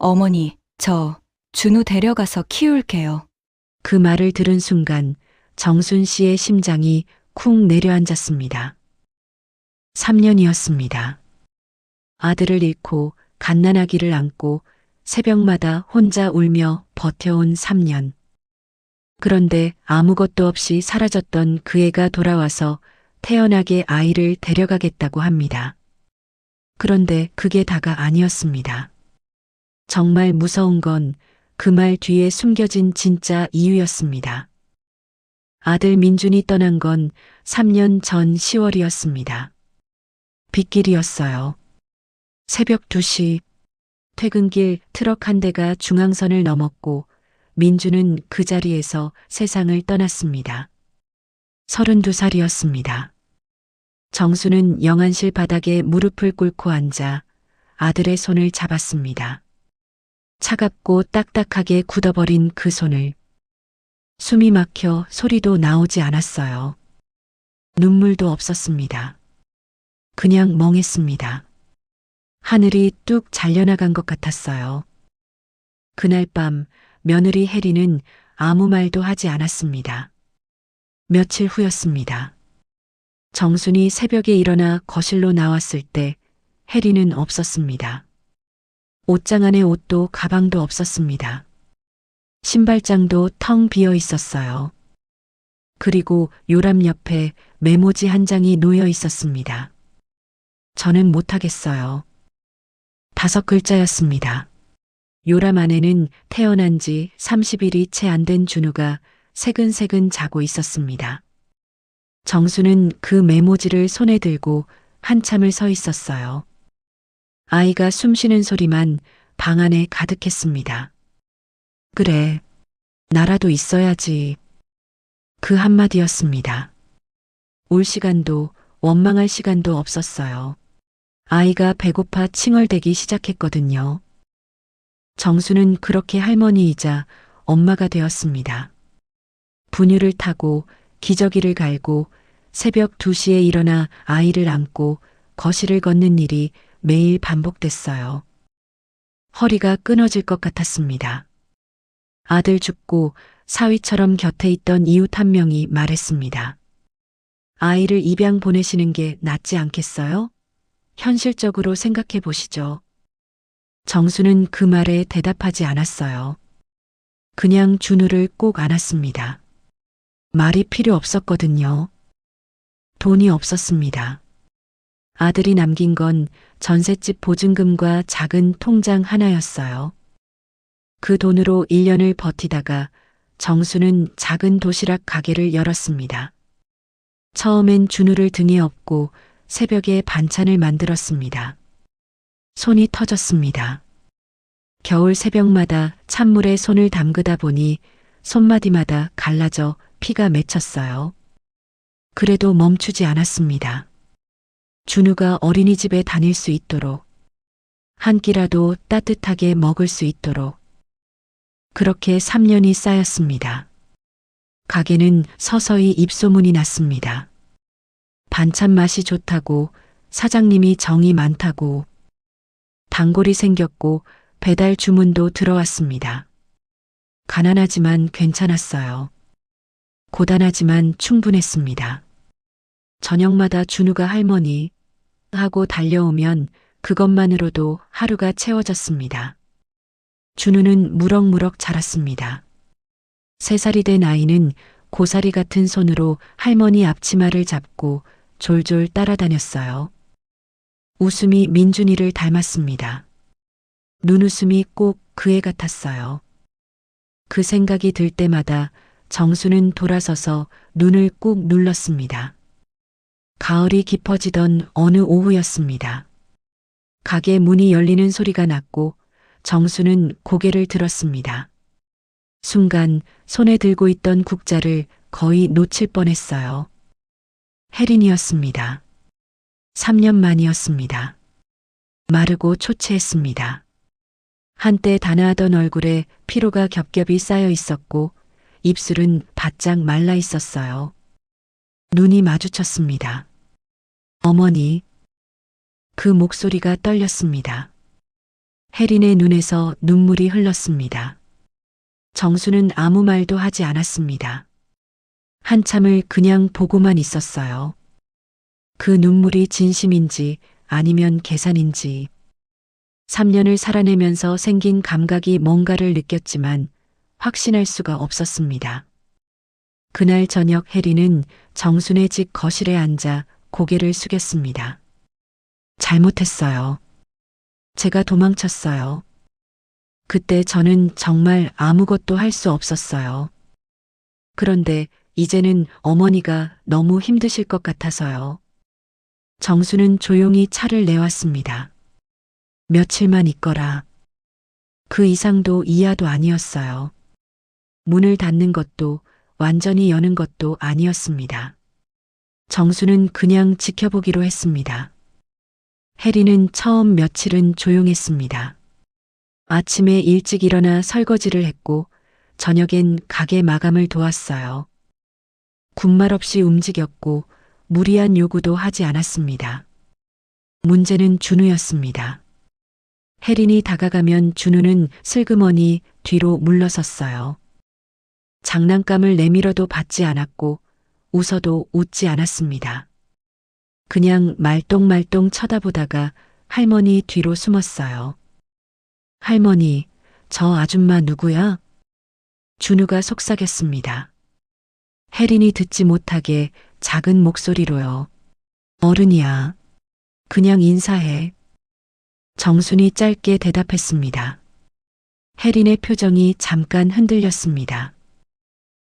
어머니, 저 준우 데려가서 키울게요. 그 말을 들은 순간 정순 씨의 심장이 쿵 내려앉았습니다. 3년이었습니다. 아들을 잃고 갓난아기를 안고 새벽마다 혼자 울며 버텨온 3년. 그런데 아무것도 없이 사라졌던 그 애가 돌아와서 태연하게 아이를 데려가겠다고 합니다. 그런데 그게 다가 아니었습니다. 정말 무서운 건 그 말 뒤에 숨겨진 진짜 이유였습니다. 아들 민준이 떠난 건 3년 전 10월이었습니다. 빗길이었어요. 새벽 2시 퇴근길 트럭 한 대가 중앙선을 넘었고 민준은 그 자리에서 세상을 떠났습니다. 32살이었습니다. 정수는 영안실 바닥에 무릎을 꿇고 앉아 아들의 손을 잡았습니다. 차갑고 딱딱하게 굳어버린 그 손을. 숨이 막혀 소리도 나오지 않았어요. 눈물도 없었습니다. 그냥 멍했습니다. 하늘이 뚝 잘려나간 것 같았어요. 그날 밤 며느리 혜리는 아무 말도 하지 않았습니다. 며칠 후였습니다. 정순이 새벽에 일어나 거실로 나왔을 때 혜리는 없었습니다. 옷장 안에 옷도 가방도 없었습니다. 신발장도 텅 비어 있었어요. 그리고 요람 옆에 메모지 한 장이 놓여 있었습니다. 저는 못하겠어요. 5글자였습니다. 요람 안에는 태어난 지 30일이 채 안 된 준우가 새근새근 자고 있었습니다. 정수는 그 메모지를 손에 들고 한참을 서 있었어요. 아이가 숨쉬는 소리만 방 안에 가득했습니다. 그래, 나라도 있어야지. 그 한마디였습니다. 울 시간도 원망할 시간도 없었어요. 아이가 배고파 칭얼대기 시작했거든요. 정수는 그렇게 할머니이자 엄마가 되었습니다. 분유를 타고 기저귀를 갈고 새벽 2시에 일어나 아이를 안고 거실을 걷는 일이 매일 반복됐어요. 허리가 끊어질 것 같았습니다. 아들 죽고 사위처럼 곁에 있던 이웃 한 명이 말했습니다. 아이를 입양 보내시는 게 낫지 않겠어요? 현실적으로 생각해 보시죠. 정수는 그 말에 대답하지 않았어요. 그냥 준우를 꼭 안았습니다. 말이 필요 없었거든요. 돈이 없었습니다. 아들이 남긴 건 전셋집 보증금과 작은 통장 하나였어요. 그 돈으로 1년을 버티다가 정수는 작은 도시락 가게를 열었습니다. 처음엔 준우를 등에 업고 새벽에 반찬을 만들었습니다. 손이 터졌습니다. 겨울 새벽마다 찬물에 손을 담그다 보니 손마디마다 갈라져 피가 맺혔어요. 그래도 멈추지 않았습니다. 준우가 어린이집에 다닐 수 있도록, 한 끼라도 따뜻하게 먹을 수 있도록. 그렇게 3년이 쌓였습니다. 가게는 서서히 입소문이 났습니다. 반찬 맛이 좋다고, 사장님이 정이 많다고. 단골이 생겼고 배달 주문도 들어왔습니다. 가난하지만 괜찮았어요. 고단하지만 충분했습니다. 저녁마다 준우가 할머니 하고 달려오면 그것만으로도 하루가 채워졌습니다. 준우는 무럭무럭 자랐습니다. 3살이 된 아이는 고사리 같은 손으로 할머니 앞치마를 잡고 졸졸 따라다녔어요. 웃음이 민준이를 닮았습니다. 눈웃음이 꼭 그 애 같았어요. 그 생각이 들 때마다 정수는 돌아서서 눈을 꾹 눌렀습니다. 가을이 깊어지던 어느 오후였습니다. 가게 문이 열리는 소리가 났고 정수는 고개를 들었습니다. 순간 손에 들고 있던 국자를 거의 놓칠 뻔했어요. 혜린이었습니다. 3년 만이었습니다. 마르고 초췌했습니다. 한때 단아하던 얼굴에 피로가 겹겹이 쌓여 있었고 입술은 바짝 말라 있었어요. 눈이 마주쳤습니다. 어머니. 그 목소리가 떨렸습니다. 혜린의 눈에서 눈물이 흘렀습니다. 정수는 아무 말도 하지 않았습니다. 한참을 그냥 보고만 있었어요. 그 눈물이 진심인지 아니면 계산인지. 3년을 살아내면서 생긴 감각이 뭔가를 느꼈지만 확신할 수가 없었습니다. 그날 저녁 혜리는 정순의 집 거실에 앉아 고개를 숙였습니다. 잘못했어요. 제가 도망쳤어요. 그때 저는 정말 아무것도 할 수 없었어요. 그런데 이제는 어머니가 너무 힘드실 것 같아서요. 정수는 조용히 차를 내왔습니다. 며칠만 있거라. 그 이상도 이하도 아니었어요. 문을 닫는 것도 완전히 여는 것도 아니었습니다. 정수는 그냥 지켜보기로 했습니다. 혜리는 처음 며칠은 조용했습니다. 아침에 일찍 일어나 설거지를 했고 저녁엔 가게 마감을 도왔어요. 군말 없이 움직였고 무리한 요구도 하지 않았습니다. 문제는 준우였습니다. 혜린이 다가가면 준우는 슬그머니 뒤로 물러섰어요. 장난감을 내밀어도 받지 않았고 웃어도 웃지 않았습니다. 그냥 말똥말똥 쳐다보다가 할머니 뒤로 숨었어요. 할머니, 저 아줌마 누구야? 준우가 속삭였습니다. 혜린이 듣지 못하게 작은 목소리로요. 어른이야. 그냥 인사해. 정순이 짧게 대답했습니다. 혜린의 표정이 잠깐 흔들렸습니다.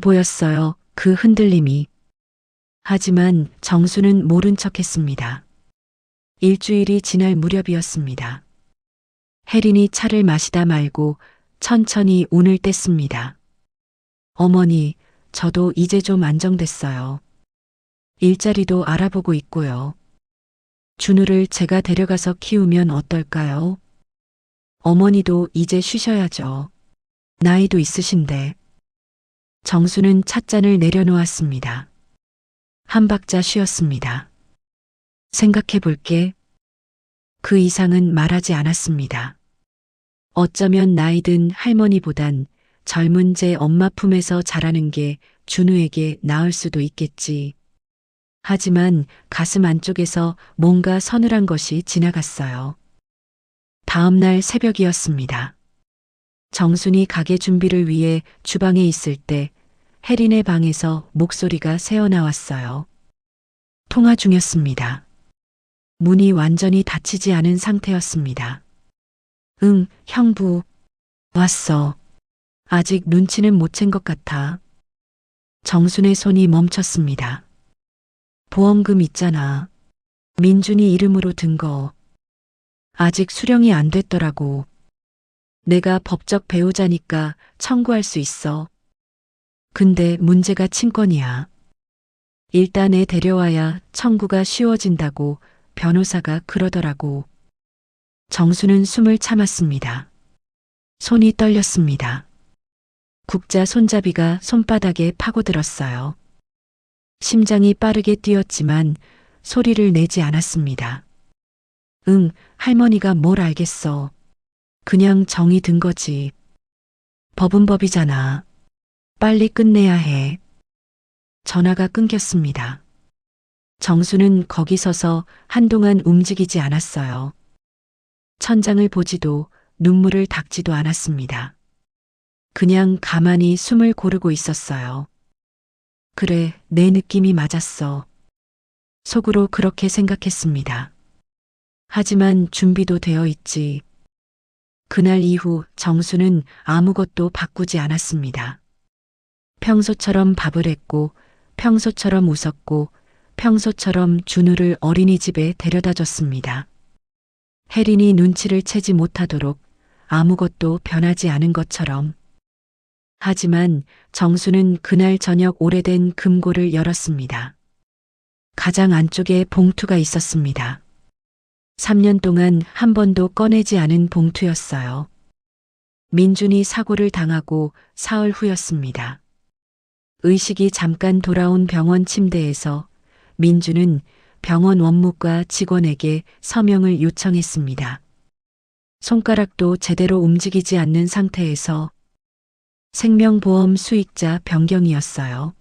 보였어요, 그 흔들림이. 하지만 정수는 모른 척했습니다. 일주일이 지날 무렵이었습니다. 혜린이 차를 마시다 말고 천천히 운을 뗐습니다. 어머니, 저도 이제 좀 안정됐어요. 일자리도 알아보고 있고요. 준우를 제가 데려가서 키우면 어떨까요? 어머니도 이제 쉬셔야죠. 나이도 있으신데. 정수는 찻잔을 내려놓았습니다. 한 박자 쉬었습니다. 생각해 볼게. 그 이상은 말하지 않았습니다. 어쩌면 나이든 할머니보단 젊은 제 엄마 품에서 자라는 게 준우에게 나을 수도 있겠지. 하지만 가슴 안쪽에서 뭔가 서늘한 것이 지나갔어요. 다음 날 새벽이었습니다. 정순이 가게 준비를 위해 주방에 있을 때 혜린의 방에서 목소리가 새어나왔어요. 통화 중이었습니다. 문이 완전히 닫히지 않은 상태였습니다. 응, 형부. 왔어. 아직 눈치는 못 챈 것 같아. 정순의 손이 멈췄습니다. 보험금 있잖아. 민준이 이름으로 든 거. 아직 수령이 안 됐더라고. 내가 법적 배우자니까 청구할 수 있어. 근데 문제가 친권이야. 일단 애 데려와야 청구가 쉬워진다고 변호사가 그러더라고. 정수는 숨을 참았습니다. 손이 떨렸습니다. 국자 손잡이가 손바닥에 파고들었어요. 심장이 빠르게 뛰었지만 소리를 내지 않았습니다. 응, 할머니가 뭘 알겠어. 그냥 정이 든 거지. 법은 법이잖아. 빨리 끝내야 해. 전화가 끊겼습니다. 정수는 거기 서서 한동안 움직이지 않았어요. 천장을 보지도 눈물을 닦지도 않았습니다. 그냥 가만히 숨을 고르고 있었어요. 그래, 내 느낌이 맞았어. 속으로 그렇게 생각했습니다. 하지만 준비도 되어 있지. 그날 이후 정수는 아무것도 바꾸지 않았습니다. 평소처럼 밥을 했고, 평소처럼 웃었고, 평소처럼 준우를 어린이집에 데려다 줬습니다. 혜린이 눈치를 채지 못하도록 아무것도 변하지 않은 것처럼. 하지만 정수는 그날 저녁 오래된 금고를 열었습니다. 가장 안쪽에 봉투가 있었습니다. 3년 동안 한 번도 꺼내지 않은 봉투였어요. 민준이 사고를 당하고 사흘 후였습니다. 의식이 잠깐 돌아온 병원 침대에서 민준은 병원 원무과 직원에게 서명을 요청했습니다. 손가락도 제대로 움직이지 않는 상태에서 생명보험 수익자 변경이었어요.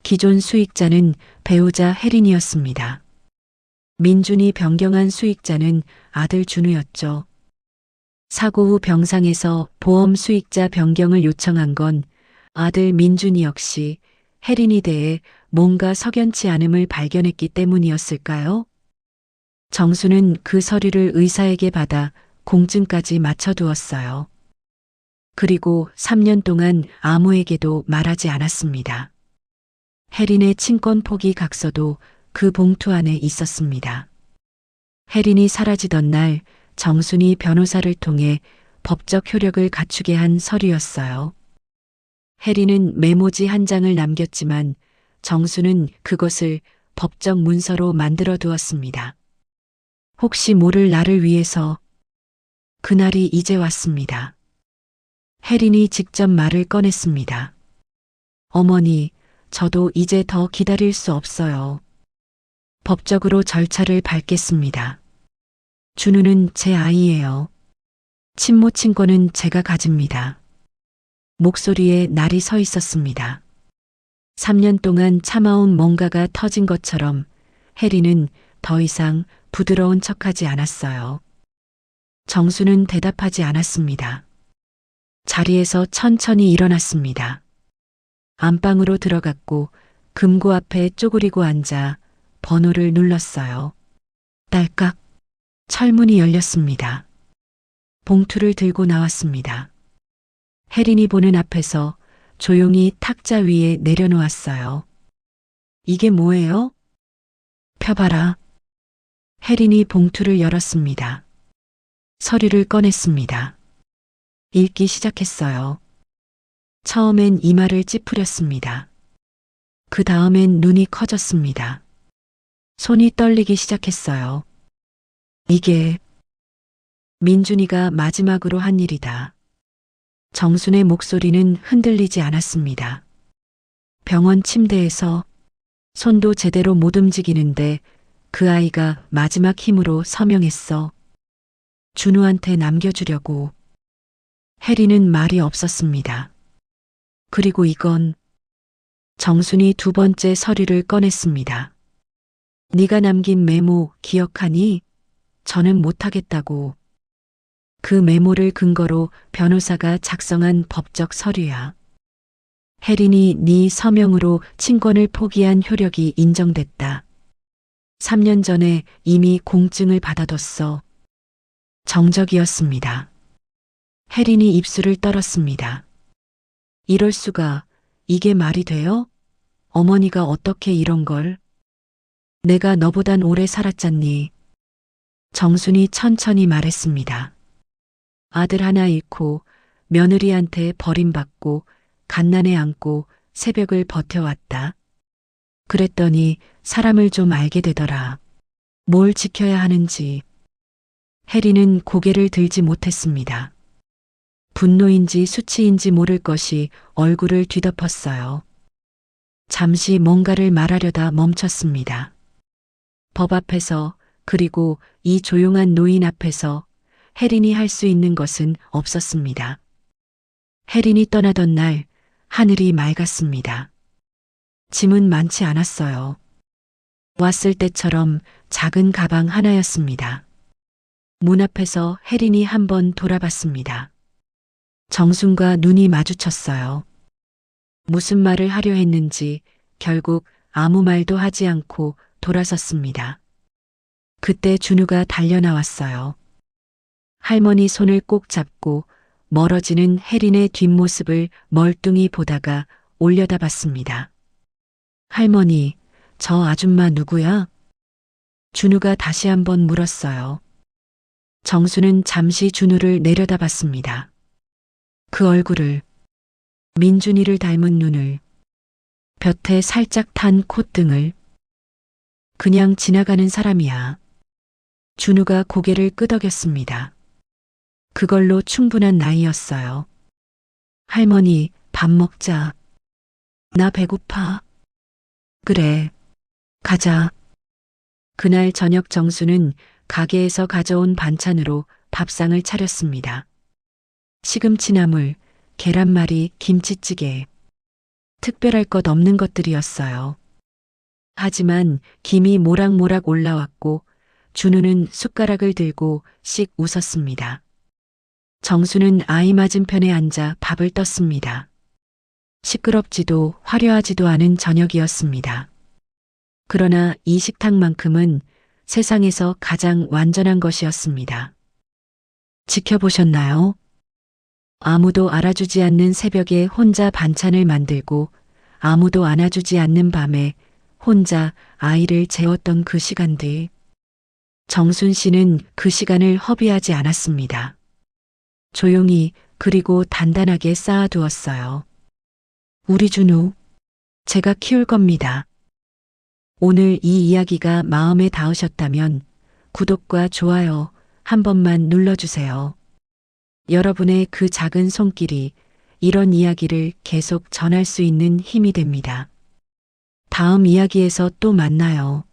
기존 수익자는 배우자 혜린이었습니다. 민준이 변경한 수익자는 아들 준우였죠. 사고 후 병상에서 보험 수익자 변경을 요청한 건 아들 민준이 역시 혜린이 대해 뭔가 석연치 않음을 발견했기 때문이었을까요? 정수는 그 서류를 의사에게 받아 공증까지 맞춰두었어요. 그리고 3년 동안 아무에게도 말하지 않았습니다. 혜린의 친권 포기 각서도 그 봉투 안에 있었습니다. 혜린이 사라지던 날 정순이 변호사를 통해 법적 효력을 갖추게 한 서류였어요. 혜린은 메모지 한 장을 남겼지만 정수는 그것을 법적 문서로 만들어 두었습니다. 혹시 모를 나를 위해서 그날이 이제 왔습니다. 혜린이 직접 말을 꺼냈습니다. 어머니, 저도 이제 더 기다릴 수 없어요. 법적으로 절차를 밟겠습니다. 준우는 제 아이예요. 친모 친권은 제가 가집니다. 목소리에 날이 서 있었습니다. 3년 동안 참아온 뭔가가 터진 것처럼 혜리는 더 이상 부드러운 척하지 않았어요. 정수는 대답하지 않았습니다. 자리에서 천천히 일어났습니다. 안방으로 들어갔고 금고 앞에 쪼그리고 앉아 번호를 눌렀어요. 딸깍. 철문이 열렸습니다. 봉투를 들고 나왔습니다. 혜린이 보는 앞에서 조용히 탁자 위에 내려놓았어요. 이게 뭐예요? 펴봐라. 혜린이 봉투를 열었습니다. 서류를 꺼냈습니다. 읽기 시작했어요. 처음엔 이마를 찌푸렸습니다. 그 다음엔 눈이 커졌습니다. 손이 떨리기 시작했어요. 이게 민준이가 마지막으로 한 일이다. 정순의 목소리는 흔들리지 않았습니다. 병원 침대에서 손도 제대로 못 움직이는데 그 아이가 마지막 힘으로 서명했어. 준우한테 남겨주려고. 혜리는 말이 없었습니다. 그리고 이건 정순이 두 번째 서류를 꺼냈습니다. 네가 남긴 메모 기억하니? 저는 못하겠다고. 그 메모를 근거로 변호사가 작성한 법적 서류야. 혜린이 네 서명으로 친권을 포기한 효력이 인정됐다. 3년 전에 이미 공증을 받아뒀어. 정적이었습니다. 혜린이 입술을 떨었습니다. 이럴 수가, 이게 말이 돼요? 어머니가 어떻게 이런 걸? 내가 너보단 오래 살았잖니. 정순이 천천히 말했습니다. 아들 하나 잃고 며느리한테 버림받고 갓난에 안고 새벽을 버텨왔다. 그랬더니 사람을 좀 알게 되더라. 뭘 지켜야 하는지. 혜리는 고개를 들지 못했습니다. 분노인지 수치인지 모를 것이 얼굴을 뒤덮었어요. 잠시 뭔가를 말하려다 멈췄습니다. 법 앞에서 그리고 이 조용한 노인 앞에서 혜린이 할 수 있는 것은 없었습니다. 혜린이 떠나던 날 하늘이 맑았습니다. 짐은 많지 않았어요. 왔을 때처럼 작은 가방 하나였습니다. 문 앞에서 혜린이 한번 돌아봤습니다. 정순과 눈이 마주쳤어요. 무슨 말을 하려 했는지 결국 아무 말도 하지 않고 돌아섰습니다. 그때 준우가 달려나왔어요. 할머니 손을 꼭 잡고 멀어지는 혜린의 뒷모습을 멀뚱히 보다가 올려다봤습니다. 할머니, 저 아줌마 누구야? 준우가 다시 한번 물었어요. 정수는 잠시 준우를 내려다봤습니다. 그 얼굴을, 민준이를 닮은 눈을, 볕에 살짝 탄 콧등을. 그냥 지나가는 사람이야. 준우가 고개를 끄덕였습니다. 그걸로 충분한 나이였어요. 할머니, 밥 먹자. 나 배고파. 그래, 가자. 그날 저녁 정수는 가게에서 가져온 반찬으로 밥상을 차렸습니다. 시금치나물, 계란말이, 김치찌개. 특별할 것 없는 것들이었어요. 하지만 김이 모락모락 올라왔고 준우는 숟가락을 들고 씩 웃었습니다. 정수는 아이 맞은편에 앉아 밥을 떴습니다. 시끄럽지도 화려하지도 않은 저녁이었습니다. 그러나 이 식탁만큼은 세상에서 가장 완전한 것이었습니다. 지켜보셨나요? 아무도 알아주지 않는 새벽에 혼자 반찬을 만들고 아무도 안아주지 않는 밤에 혼자 아이를 재웠던 그 시간들. 정순 씨는 그 시간을 허비하지 않았습니다. 조용히 그리고 단단하게 쌓아두었어요. 우리 준우, 제가 키울 겁니다. 오늘 이 이야기가 마음에 닿으셨다면 구독과 좋아요 한 번만 눌러주세요. 여러분의 그 작은 손길이 이런 이야기를 계속 전할 수 있는 힘이 됩니다. 다음 이야기에서 또 만나요.